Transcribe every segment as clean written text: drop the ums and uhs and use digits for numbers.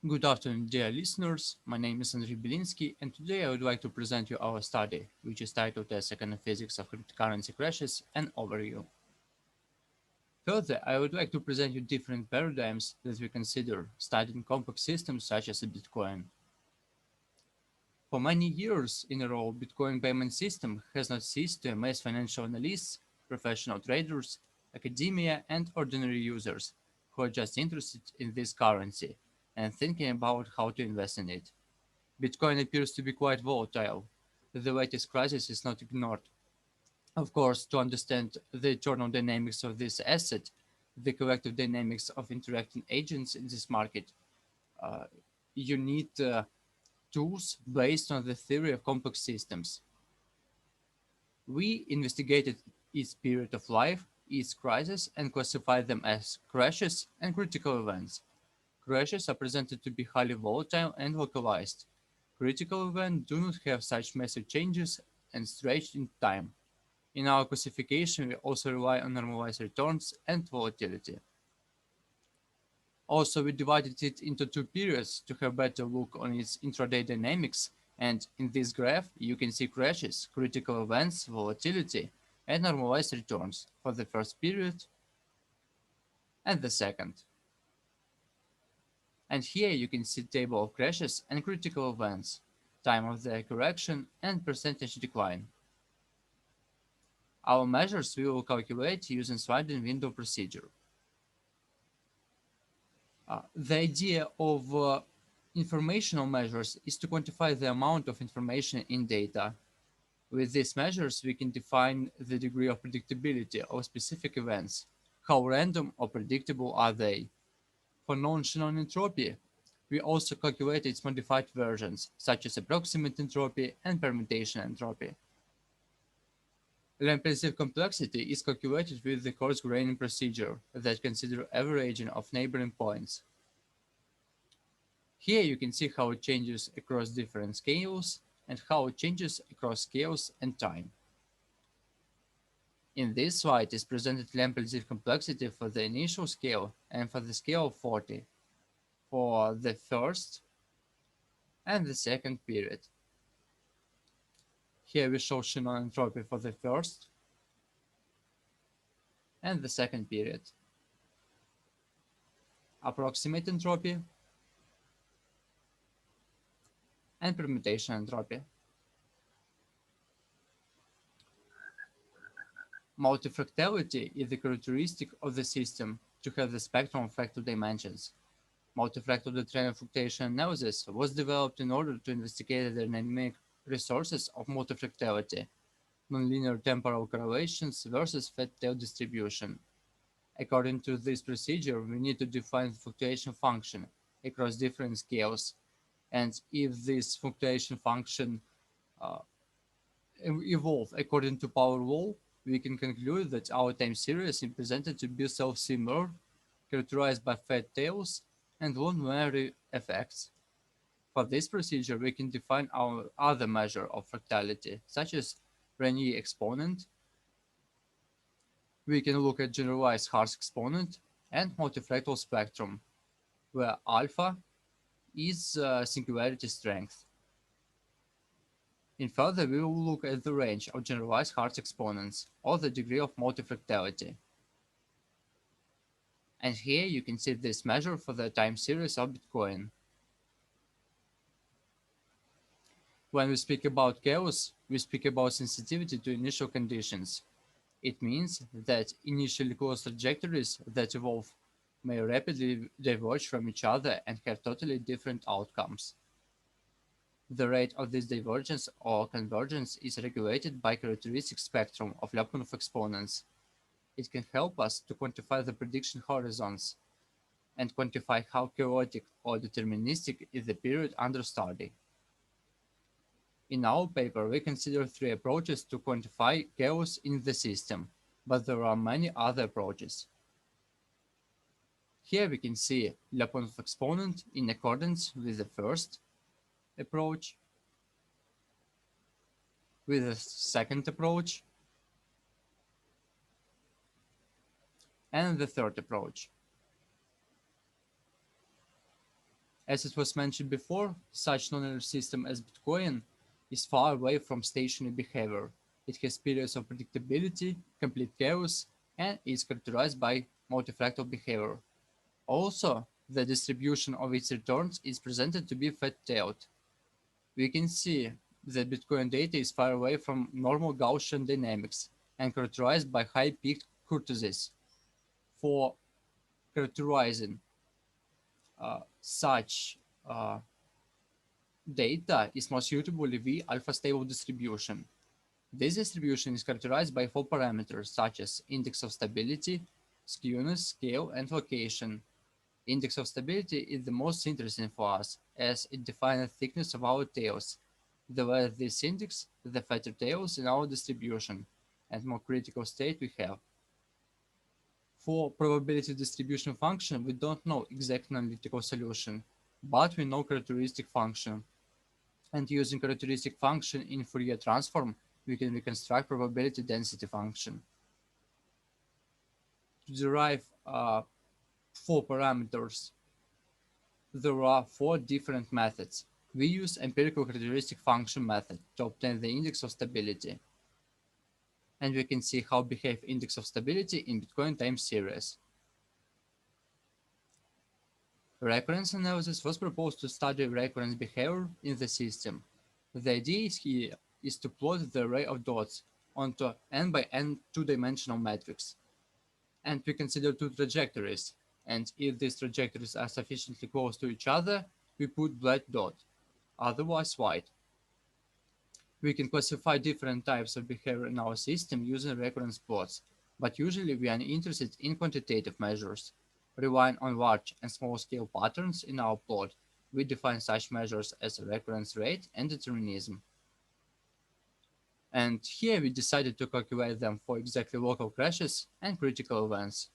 Good afternoon, dear listeners. My name is Andriy Belinsky, and today I would like to present you our study, which is titled as Econophysics of Cryptocurrency Crashes and Overview. Further, I would like to present you different paradigms that we consider studying complex systems such as Bitcoin. For many years in a row, Bitcoin payment system has not ceased to amaze financial analysts, professional traders, academia, and ordinary users who are just interested in this currency and thinking about how to invest in it. Bitcoin appears to be quite volatile. The latest crisis is not ignored. Of course, to understand the eternal dynamics of this asset, the collective dynamics of interacting agents in this market, uh, you need tools based on the theory of complex systems. We investigated its period of life, its crisis, and classified them as crashes and critical events. Crashes are presented to be highly volatile and localized. Critical events do not have such massive changes and stretched in time. In our classification, we also rely on normalized returns and volatility. Also, we divided it into two periods to have better look on its intraday dynamics, and in this graph, you can see crashes, critical events, volatility, and normalized returns for the first period and the second. And here you can see table of crashes and critical events, time of their correction, and percentage decline. Our measures we will calculate using sliding window procedure. The idea of informational measures is to quantify the amount of information in data. With these measures, we can define the degree of predictability of specific events. How random or predictable are they? For non-Shannon entropy, we also calculate its modified versions, such as approximate entropy and permutation entropy. Impulsive complexity is calculated with the coarse-graining procedure that considers averaging of neighboring points. Here you can see how it changes across different scales and how it changes across scales and time. In this slide is presented impulsive complexity for the initial scale and for the scale of 40 for the first and the second period. Here we show Shannon entropy for the first and the second period, approximate entropy, and permutation entropy. Multifractality is the characteristic of the system to have the spectrum of fractal dimensions. Multifractal determinant fluctuation analysis was developed in order to investigate the dynamic resources of multifractality, nonlinear temporal correlations versus fat-tail distribution. According to this procedure, we need to define the fluctuation function across different scales, and if this fluctuation function uh, evolve according to power law, we can conclude that our time series is presented to be self-similar, characterized by fat tails and non-linear effects. For this procedure, we can define our other measure of fractality, such as Rényi exponent. We can look at generalized Hartz exponent and multifractal spectrum, where alpha is singularity strength. In further, we will look at the range of generalized Hartz exponents, or the degree of multifractality. And here you can see this measure for the time series of Bitcoin. When we speak about chaos, we speak about sensitivity to initial conditions. It means that initially closed trajectories that evolve may rapidly diverge from each other and have totally different outcomes. The rate of this divergence or convergence is regulated by characteristic spectrum of Lyapunov exponents. It can help us to quantify the prediction horizons and quantify how chaotic or deterministic is the period under study. In our paper, we consider three approaches to quantify chaos in the system, but there are many other approaches. Here we can see Lyapunov exponent in accordance with the first approach, with the second approach, and the third approach. As it was mentioned before, such nonlinear system as Bitcoin is far away from stationary behavior. It has periods of predictability, complete chaos, and is characterized by multifractal behavior. Also, the distribution of its returns is presented to be fat-tailed. We can see that Bitcoin data is far away from normal Gaussian dynamics and characterized by high-peaked kurtosis. For characterizing such data is most suitable the alpha stable distribution. This distribution is characterized by four parameters such as index of stability, skewness, scale, and location. Index of stability is the most interesting for us as it defines the thickness of our tails. The lower this index, the fatter tails in our distribution, and more critical state we have. For probability distribution function, we don't know exact analytical solution, but we know characteristic function. And using characteristic function in Fourier transform, we can reconstruct probability density function. To derive four parameters, there are four different methods. We use empirical characteristic function method to obtain the index of stability. And we can see how behave index of stability in Bitcoin time series. Recurrence analysis was proposed to study recurrence behavior in the system. The idea here is to plot the array of dots onto n by n two-dimensional matrix. And we consider two trajectories. And if these trajectories are sufficiently close to each other, we put black dot, otherwise white. We can classify different types of behavior in our system using recurrence plots, but usually we are interested in quantitative measures. Relying on large and small scale patterns in our plot, we define such measures as recurrence rate and determinism. And here we decided to calculate them for exactly local crashes and critical events.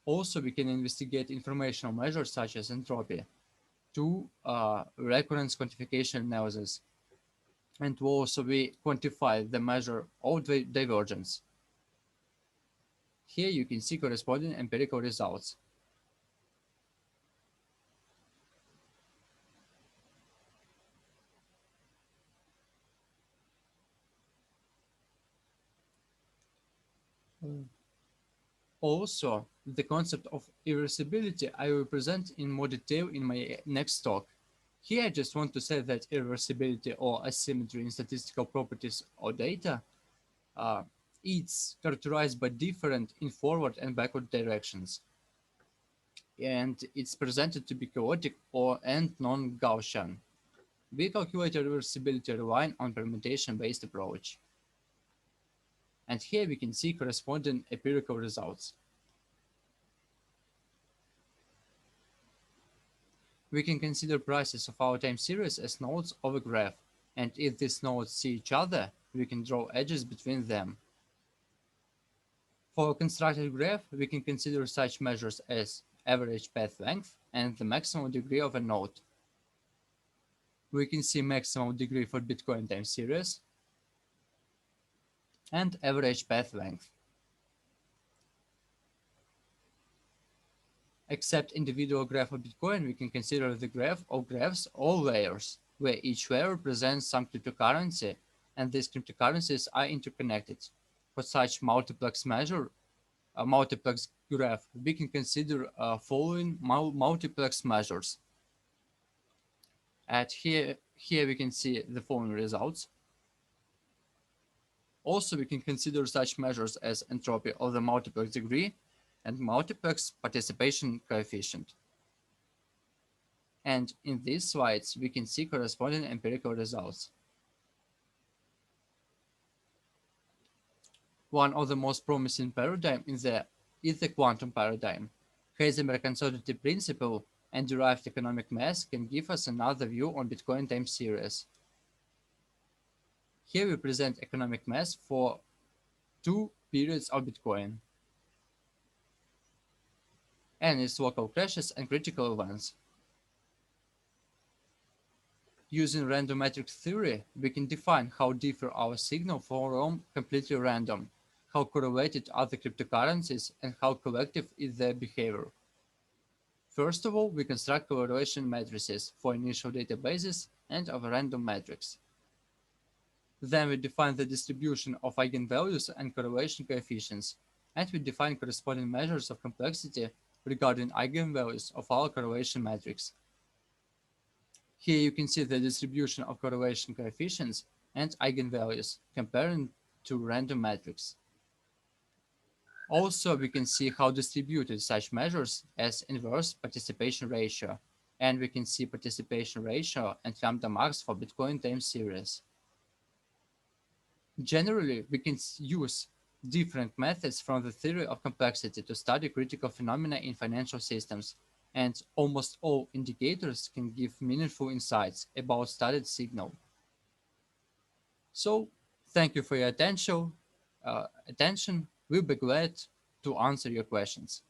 Also, we can investigate informational measures such as entropy to recurrence quantification analysis. And also we quantify the measure of the divergence. Here you can see corresponding empirical results. Also, the concept of irreversibility I will present in more detail in my next talk. Here I just want to say that irreversibility or asymmetry in statistical properties or data uh, it's characterized by different in forward and backward directions. And it's presented to be chaotic or and non-Gaussian. We calculate irreversibility relying on permutation-based approach. And here we can see corresponding empirical results. We can consider prices of our time series as nodes of a graph, and if these nodes see each other, we can draw edges between them. For a constructed graph, we can consider such measures as average path length and the maximum degree of a node. We can see maximum degree for Bitcoin time series and average path length. Except individual graph of Bitcoin, we can consider the graph of graphs or layers, where each layer represents some cryptocurrency, and these cryptocurrencies are interconnected. For such multiplex measure, a multiplex graph, we can consider following multiplex measures. And here we can see the following results. Also, we can consider such measures as entropy of the multiplex degree and multiplex participation coefficient. And in these slides, we can see corresponding empirical results. One of the most promising paradigm is the quantum paradigm. Heisenberg uncertainty principle and derived economic mass can give us another view on Bitcoin time series. Here we present economic mass for two periods of Bitcoin and its local crashes and critical events. Using random matrix theory, we can define how differ our signal from completely random, how correlated are the cryptocurrencies, and how collective is their behavior. First of all, we construct correlation matrices for initial databases and of a random matrix. Then we define the distribution of eigenvalues and correlation coefficients, and we define corresponding measures of complexity regarding eigenvalues of our correlation matrix. Here you can see the distribution of correlation coefficients and eigenvalues comparing to random matrix. Also, we can see how distributed such measures as inverse participation ratio, and we can see participation ratio and lambda max for Bitcoin time series. Generally, we can use different methods from the theory of complexity to study critical phenomena in financial systems, and almost all indicators can give meaningful insights about studied signal. So, thank you for your attention. We'll be glad to answer your questions.